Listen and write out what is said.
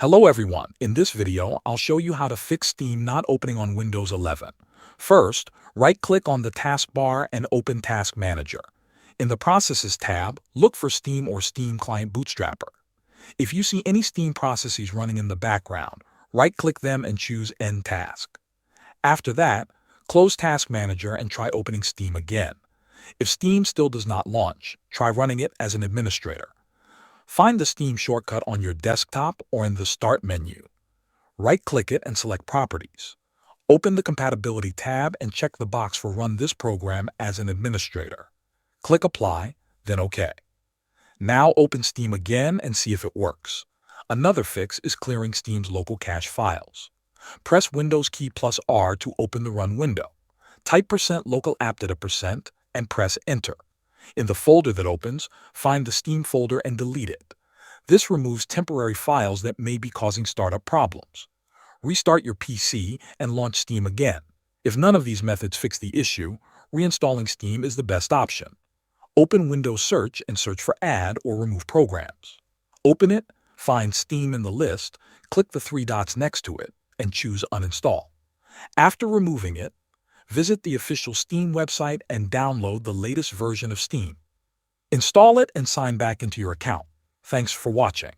Hello everyone, in this video I'll show you how to fix Steam not opening on Windows 11. First, right-click on the taskbar and open Task Manager. In the Processes tab, look for Steam or Steam Client Bootstrapper. If you see any Steam processes running in the background, right-click them and choose End Task. After that, close Task Manager and try opening Steam again. If Steam still does not launch, try running it as an administrator. Find the Steam shortcut on your desktop or in the Start menu. Right-click it and select Properties. Open the Compatibility tab and check the box for Run this program as an administrator. Click Apply, then OK. Now open Steam again and see if it works. Another fix is clearing Steam's local cache files. Press Windows key plus R to open the Run window. Type %local app data% and press Enter. In the folder that opens, find the Steam folder and delete it. This removes temporary files that may be causing startup problems. Restart your PC and launch Steam again. If none of these methods fix the issue, reinstalling Steam is the best option. Open Windows Search and search for Add or Remove Programs. Open it, find Steam in the list, click the three dots next to it, and choose Uninstall. After removing it, visit the official Steam website and download the latest version of Steam. Install it and sign back into your account. Thanks for watching.